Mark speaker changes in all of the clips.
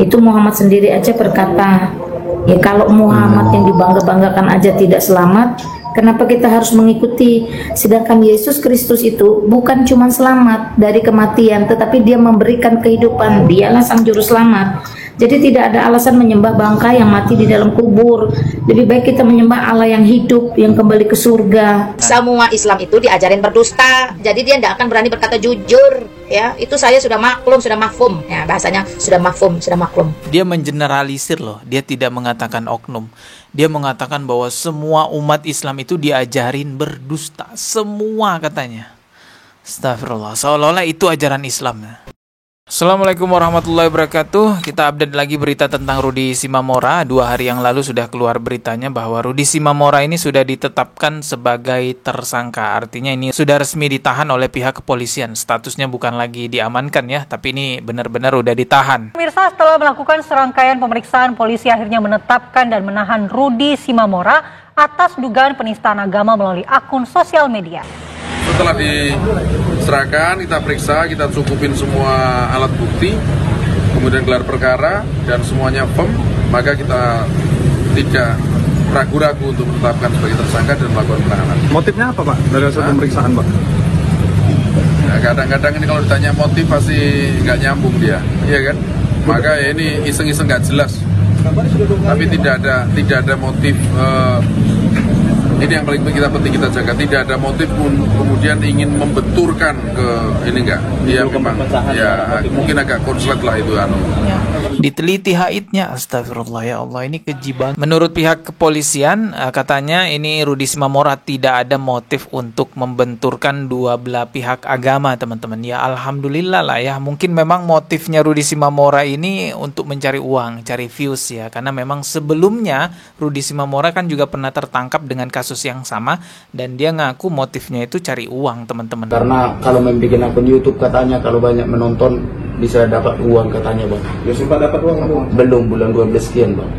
Speaker 1: Itu Muhammad sendiri aja berkata, ya kalau Muhammad yang dibangga-banggakan aja tidak selamat, kenapa kita harus mengikuti? Sedangkan Yesus Kristus itu bukan cuma selamat dari kematian, tetapi dia memberikan kehidupan. Dialah sang juru selamat. Jadi tidak ada alasan menyembah bangkai yang mati di dalam kubur. Lebih baik kita menyembah Allah yang hidup, yang kembali ke surga.
Speaker 2: Semua Islam itu diajarin berdusta. Jadi dia tidak akan berani berkata jujur. Ya, itu saya sudah maklum, sudah mafhum. Ya, bahasanya sudah mafhum, sudah maklum.
Speaker 3: Dia mengeneralisir loh. Dia tidak mengatakan oknum. Dia mengatakan bahwa semua umat Islam itu diajarin berdusta. Semua katanya. Astagfirullah. Seolah-olah itu ajaran Islam. Assalamualaikum warahmatullahi wabarakatuh. Kita update lagi berita tentang Rudy Simamora. 2 hari yang lalu sudah keluar beritanya bahwa Rudy Simamora ini sudah ditetapkan sebagai tersangka. Artinya ini sudah resmi ditahan oleh pihak kepolisian. Statusnya bukan lagi diamankan ya, tapi ini benar-benar udah ditahan.
Speaker 4: Pemirsa, setelah melakukan serangkaian pemeriksaan, polisi akhirnya menetapkan dan menahan Rudy Simamora atas dugaan penistaan agama melalui akun sosial media.
Speaker 5: Setelah diserahkan, kita periksa, kita cukupin semua alat bukti, kemudian gelar perkara, dan semuanya firm, maka kita tidak ragu-ragu untuk menetapkan sebagai tersangka dan melakukan penahanan.
Speaker 6: Motifnya apa, Pak, dari hasil pemeriksaan, Pak?
Speaker 5: Nah, kadang-kadang ini kalau ditanya motif pasti nggak nyambung dia, iya kan? Maka ya ini iseng-iseng nggak jelas. Tapi tidak ada motif. Ini yang paling penting kita jaga, tidak ada motif pun kemudian ingin membenturkan ke ini enggak. Dia memang ya mungkin agak konslet lah itu
Speaker 3: Diteliti haidnya, astagfirullah ya Allah, ini keji banget. Menurut pihak kepolisian katanya ini Rudy Simamora tidak ada motif untuk membenturkan dua belah pihak agama, teman-teman. Ya alhamdulillah lah ya. Mungkin memang motifnya Rudy Simamora ini untuk mencari uang, cari views ya. Karena memang sebelumnya Rudy Simamora kan juga pernah tertangkap dengan kasus yang sama dan dia ngaku motifnya itu cari uang, teman-teman.
Speaker 7: Karena kalau membuat akun YouTube katanya kalau banyak menonton bisa dapat uang katanya, Bang.
Speaker 6: Ya sempat dapat uang
Speaker 7: belum, bulan 12 sekian, Bang.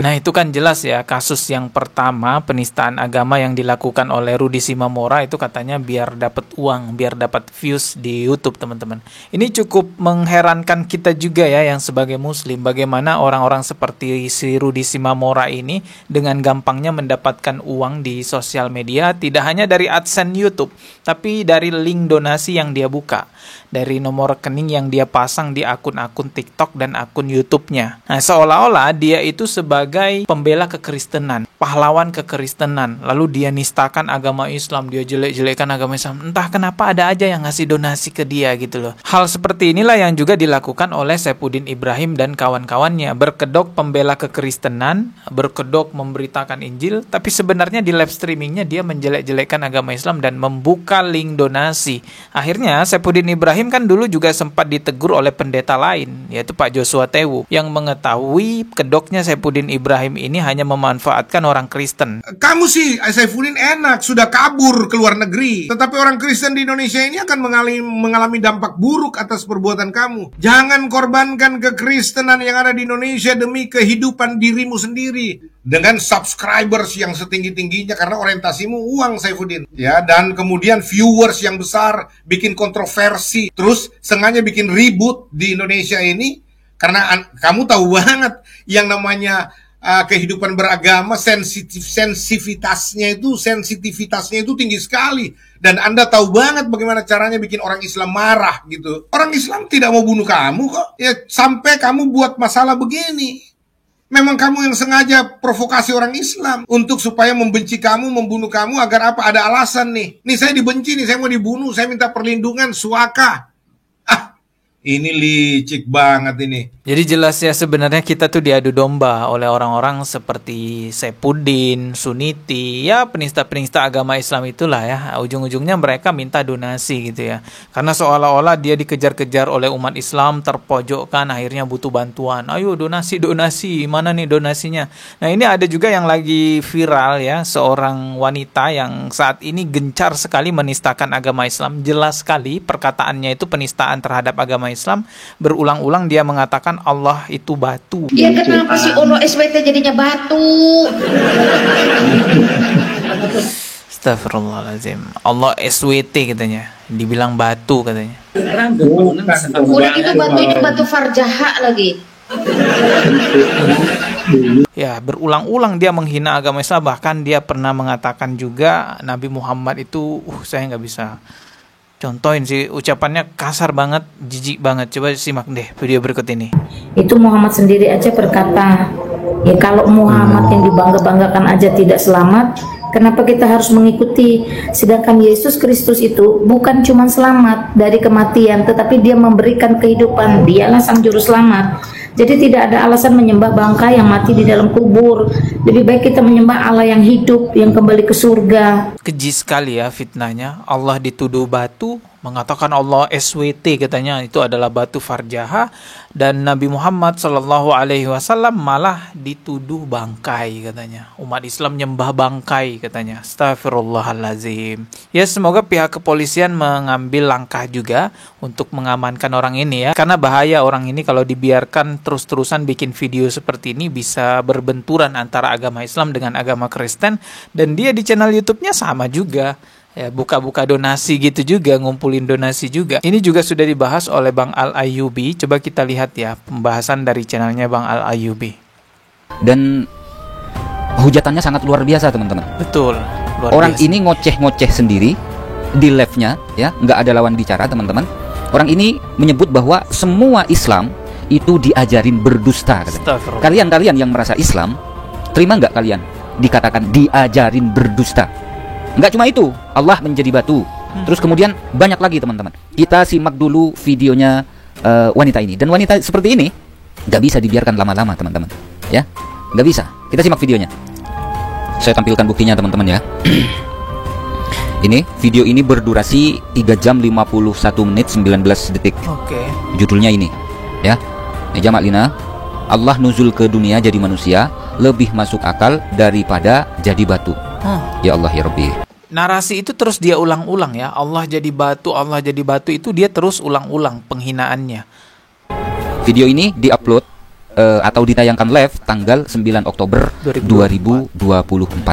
Speaker 3: Nah itu kan jelas ya, kasus yang pertama penistaan agama yang dilakukan oleh Rudy Simamora itu katanya biar dapat uang, biar dapat views di YouTube, teman-teman. Ini cukup mengherankan kita juga ya yang sebagai muslim, bagaimana orang-orang seperti si Rudy Simamora ini dengan gampangnya mendapatkan uang di sosial media, tidak hanya dari AdSense YouTube, tapi dari link donasi yang dia buka, dari nomor rekening yang dia pasang di akun-akun TikTok dan akun YouTube-nya. Nah, seolah-olah dia itu sebagai pembela kekristenan, pahlawan kekristenan, lalu dia nistakan agama Islam, dia jelek-jelekkan agama Islam. Entah kenapa ada aja yang ngasih donasi ke dia gitu loh. Hal seperti inilah yang juga dilakukan oleh Saifuddin Ibrahim dan kawan-kawannya, berkedok pembela kekristenan, berkedok memberitakan Injil, tapi sebenarnya di live streamingnya dia menjelek-jelekkan agama Islam dan membuka link donasi. Akhirnya Saifuddin Ibrahim kan dulu juga sempat ditegur oleh pendeta lain, yaitu Pak Joshua Tewu, yang mengetahui kedoknya Saifuddin Ibrahim ini hanya memanfaatkan orang Kristen.
Speaker 8: Kamu sih, Saifuddin enak, sudah kabur ke luar negeri. Tetapi orang Kristen di Indonesia ini akan mengalami dampak buruk atas perbuatan kamu. Jangan korbankan kekristenan yang ada di Indonesia demi kehidupan dirimu sendiri. Dengan subscribers yang setinggi-tingginya karena orientasimu uang, Saifuddin. Ya, dan kemudian viewers yang besar, bikin kontroversi. Terus sengaja bikin ribut di Indonesia ini karena kamu tahu banget yang namanya kehidupan beragama, sensitivitasnya itu tinggi sekali, dan Anda tahu banget bagaimana caranya bikin orang Islam marah gitu. Orang Islam tidak mau bunuh kamu kok, ya sampai kamu buat masalah begini. Memang kamu yang sengaja provokasi orang Islam untuk supaya membenci kamu, membunuh kamu agar apa? Ada alasan nih. Nih saya dibenci nih, saya mau dibunuh, saya minta perlindungan, suaka. Ini licik banget ini.
Speaker 3: Jadi jelas ya sebenarnya kita tuh diadu domba oleh orang-orang seperti Saifuddin, Suniti, ya penista-penista agama Islam itulah ya. Ujung-ujungnya mereka minta donasi gitu ya. Karena seolah-olah dia dikejar-kejar oleh umat Islam, terpojokkan, akhirnya butuh bantuan. Ayo donasi, mana nih donasinya? Nah ini ada juga yang lagi viral ya, seorang wanita yang saat ini gencar sekali menistakan agama Islam. Jelas sekali perkataannya itu penistaan terhadap agama Islam. Berulang-ulang dia mengatakan Allah itu batu.
Speaker 1: Ya kenapa sih Ono SWT jadinya batu?
Speaker 3: Astagfirullahaladzim. Allah SWT katanya. Dibilang batu katanya.
Speaker 1: Udah gitu batu ini batu farjaha lagi.
Speaker 3: Ya, berulang-ulang dia menghina agama Islam. Bahkan dia pernah mengatakan juga Nabi Muhammad itu, saya nggak bisa contohin sih, ucapannya kasar banget, jijik banget. Coba simak deh video berikut ini.
Speaker 1: Itu Muhammad sendiri aja berkata, ya kalau Muhammad yang dibangga-banggakan aja tidak selamat, kenapa kita harus mengikuti? Sedangkan Yesus Kristus itu bukan cuma selamat dari kematian, tetapi dia memberikan kehidupan. Dialah sang juru selamat. Jadi tidak ada alasan menyembah bangkai yang mati di dalam kubur. Lebih baik kita menyembah Allah yang hidup, yang kembali ke surga.
Speaker 3: Keji sekali ya fitnahnya. Allah dituduh batu, mengatakan Allah SWT katanya itu adalah batu farjaha, dan Nabi Muhammad SAW malah dituduh bangkai katanya. Umat Islam nyembah bangkai katanya. Astagfirullahalazim. Ya, semoga pihak kepolisian mengambil langkah juga untuk mengamankan orang ini ya, karena bahaya orang ini kalau dibiarkan terus-terusan bikin video seperti ini, bisa berbenturan antara agama Islam dengan agama Kristen. Dan dia di channel YouTube-nya sama juga ya, buka-buka donasi gitu juga, ngumpulin donasi juga. Ini juga sudah dibahas oleh Bang Al-Ayyubi. Coba kita lihat ya pembahasan dari channelnya Bang Al-Ayyubi.
Speaker 9: Dan hujatannya sangat luar biasa teman-teman.
Speaker 3: Betul, luar
Speaker 9: orang
Speaker 3: biasa.
Speaker 9: ini ngoceh-ngoceh sendiri di live-nya ya, nggak ada lawan bicara teman-teman. Orang ini menyebut bahwa semua Islam itu diajarin berdusta. Kalian yang merasa Islam, terima nggak kalian dikatakan diajarin berdusta? Nggak cuma itu, Allah menjadi batu. Terus kemudian banyak lagi teman-teman. Kita simak dulu videonya wanita ini. Dan wanita seperti ini nggak bisa dibiarkan lama-lama teman-teman. Ya, nggak bisa. Kita simak videonya. Saya tampilkan buktinya teman-teman ya. Ini video ini berdurasi 3 jam 51 menit 19 detik.
Speaker 3: Oke.
Speaker 9: Judulnya ini ya. Jamak Lina, Allah nuzul ke dunia jadi manusia lebih masuk akal daripada jadi batu. Ya Allah ya Rabbi.
Speaker 3: Narasi itu terus dia ulang-ulang ya. Allah jadi batu, Allah jadi batu, itu dia terus ulang-ulang penghinaannya.
Speaker 9: Video ini diupload atau ditayangkan live tanggal 9 Oktober 2024.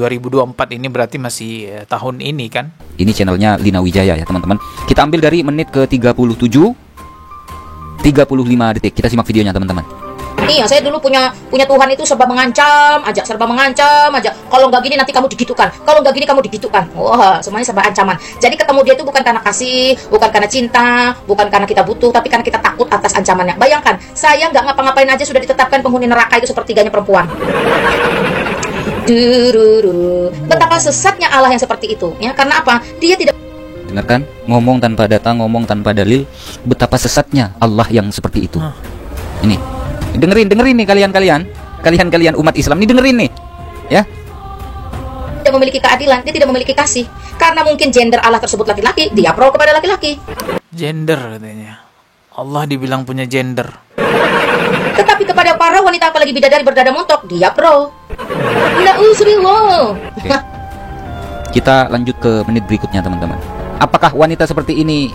Speaker 3: 2024 ini berarti masih tahun ini kan?
Speaker 9: Ini channelnya Lina Wijaya ya teman-teman. Kita ambil dari menit ke 37 35 detik. Kita simak videonya teman-teman.
Speaker 2: Iya, saya dulu punya Tuhan itu serba mengancam aja. Kalau nggak gini nanti kamu digitukan. Kalau nggak gini kamu digitukan. Wah, semuanya serba ancaman. Jadi ketemu dia itu bukan karena kasih, bukan karena cinta, bukan karena kita butuh, tapi karena kita takut atas ancamannya. Bayangkan, saya nggak ngapa-ngapain aja sudah ditetapkan penghuni neraka itu sepertiganya perempuan. Betapa sesatnya Allah yang seperti itu. Ya, karena apa? Dia tidak.
Speaker 9: Dengarkan, ngomong tanpa data, ngomong tanpa dalil. Betapa sesatnya Allah yang seperti itu. Ini, dengerin nih kalian umat Islam nih, dengerin nih, ya.
Speaker 2: Tidak memiliki keadilan, dia tidak memiliki kasih. Karena mungkin gender Allah tersebut laki-laki, dia pro kepada laki-laki.
Speaker 3: Gender katanya. Allah dibilang punya gender.
Speaker 2: Tetapi kepada para wanita apalagi bidadari berdada montok, dia pro. Na'udzubillah.
Speaker 9: Kita lanjut ke menit berikutnya teman-teman. Apakah wanita seperti ini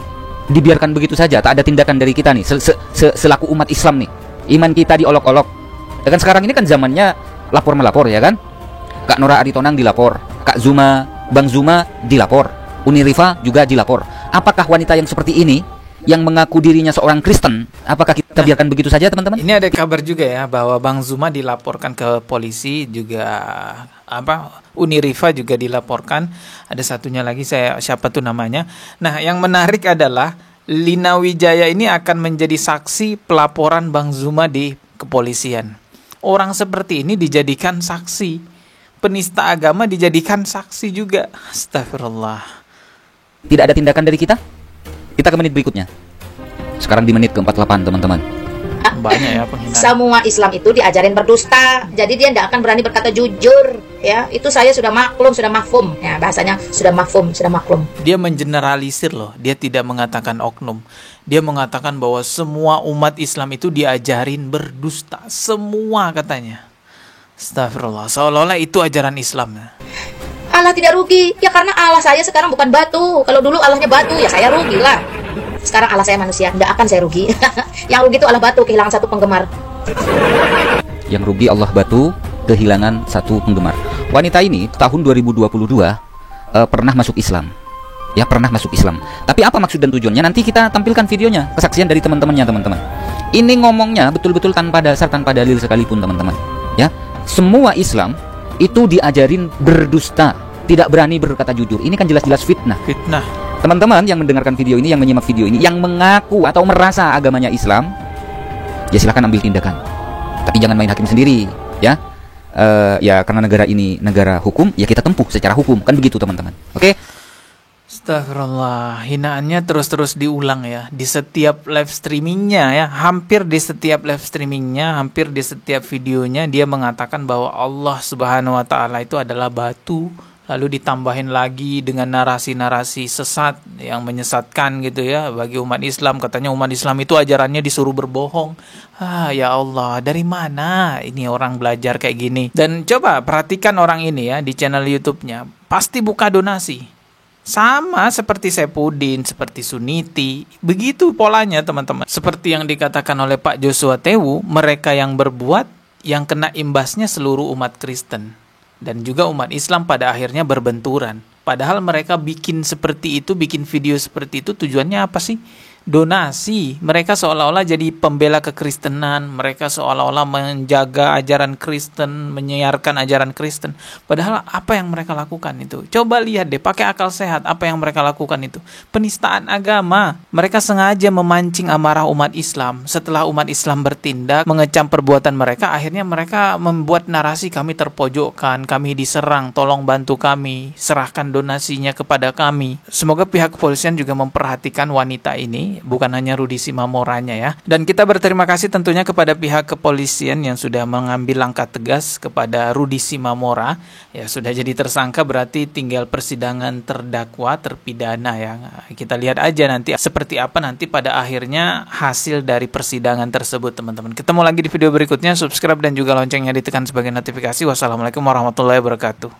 Speaker 9: dibiarkan begitu saja? Tak ada tindakan dari kita nih selaku umat Islam nih. Iman kita diolok-olok. Ya kan sekarang ini kan zamannya lapor-melapor ya kan? Kak Nora Aritonang dilapor, Kak Zuma, Bang Zuma dilapor, Uni Rifa juga dilapor. Apakah wanita yang seperti ini yang mengaku dirinya seorang Kristen, apakah kita biarkan begitu saja teman-teman?
Speaker 3: Ini ada kabar juga ya bahwa Bang Zuma dilaporkan ke polisi juga, Uni Rifa juga dilaporkan. Ada satunya lagi, siapa tuh namanya. Nah, yang menarik adalah Lina Wijaya ini akan menjadi saksi pelaporan Bang Zuma di kepolisian. Orang seperti ini dijadikan saksi, penista agama dijadikan saksi juga. Astagfirullah.
Speaker 9: Tidak ada tindakan dari kita? Kita ke menit berikutnya. Sekarang di menit ke-48 teman-teman.
Speaker 3: Banyak ya penghinaan.
Speaker 2: Semua Islam itu diajarin berdusta. Jadi dia tidak akan berani berkata jujur. Ya, itu saya sudah maklum, sudah mafhum. Ya, bahasanya sudah mafhum, sudah maklum.
Speaker 3: Dia mengeneralisir loh. Dia tidak mengatakan oknum. Dia mengatakan bahwa semua umat Islam itu diajarin berdusta. Semua katanya. Astagfirullah. Seolah-olah itu ajaran Islam.
Speaker 2: Allah tidak rugi. Ya karena Allah saya sekarang bukan batu. Kalau dulu Allahnya batu, ya saya rugi lah. Sekarang Allah saya manusia, tidak akan saya rugi. Yang rugi itu Allah batu, kehilangan satu penggemar.
Speaker 9: Yang rugi Allah batu, kehilangan satu penggemar. Wanita ini tahun 2022 pernah masuk Islam. Ya, pernah masuk Islam. Tapi apa maksud dan tujuannya? Nanti kita tampilkan videonya, kesaksian dari teman-temannya, teman-teman. Ini ngomongnya betul-betul tanpa dasar, tanpa dalil sekalipun, teman-teman. Ya, semua Islam itu diajarin berdusta, tidak berani berkata jujur. Ini kan jelas-jelas fitnah.
Speaker 3: Fitnah.
Speaker 9: Teman-teman yang mendengarkan video ini, yang menyimak video ini, yang mengaku atau merasa agamanya Islam, ya silahkan ambil tindakan. Tapi jangan main hakim sendiri, ya. Ya karena negara ini negara hukum, ya kita tempuh secara hukum, kan begitu, teman-teman. Oke?
Speaker 3: Astagfirullah, hinaannya terus-terus diulang ya di setiap live streamingnya ya, hampir di setiap live streamingnya, hampir di setiap videonya dia mengatakan bahwa Allah Subhanahu wa Ta'ala itu adalah batu, lalu ditambahin lagi dengan narasi-narasi sesat yang menyesatkan gitu ya bagi umat Islam. Katanya umat Islam itu ajarannya disuruh berbohong. Ya Allah, dari mana ini orang belajar kayak gini? Dan coba perhatikan orang ini ya di channel YouTube-nya, pasti buka donasi. Sama seperti Saipudin, seperti Suniti, begitu polanya teman-teman. Seperti yang dikatakan oleh Pak Joshua Tewu, mereka yang berbuat, yang kena imbasnya seluruh umat Kristen. Dan juga umat Islam pada akhirnya berbenturan. Padahal mereka bikin seperti itu, bikin video seperti itu, tujuannya apa sih? Donasi. Mereka seolah-olah jadi pembela kekristenan, mereka seolah-olah menjaga ajaran Kristen, menyiarkan ajaran Kristen. Padahal apa yang mereka lakukan itu? Coba lihat deh, pakai akal sehat apa yang mereka lakukan itu. Penistaan agama. Mereka sengaja memancing amarah umat Islam. Setelah umat Islam bertindak, mengecam perbuatan mereka, akhirnya mereka membuat narasi kami terpojokkan, kami diserang, tolong bantu kami, serahkan donasinya kepada kami. Semoga pihak kepolisian juga memperhatikan wanita ini, bukan hanya Rudi Simamoranya ya. Dan kita berterima kasih tentunya kepada pihak kepolisian yang sudah mengambil langkah tegas kepada Rudi Simamora. Ya sudah jadi tersangka, berarti tinggal persidangan terdakwa, terpidana ya. Kita lihat aja nanti seperti apa nanti pada akhirnya hasil dari persidangan tersebut, teman-teman. Ketemu lagi di video berikutnya, subscribe dan juga loncengnya ditekan sebagai notifikasi. Wassalamualaikum warahmatullahi wabarakatuh.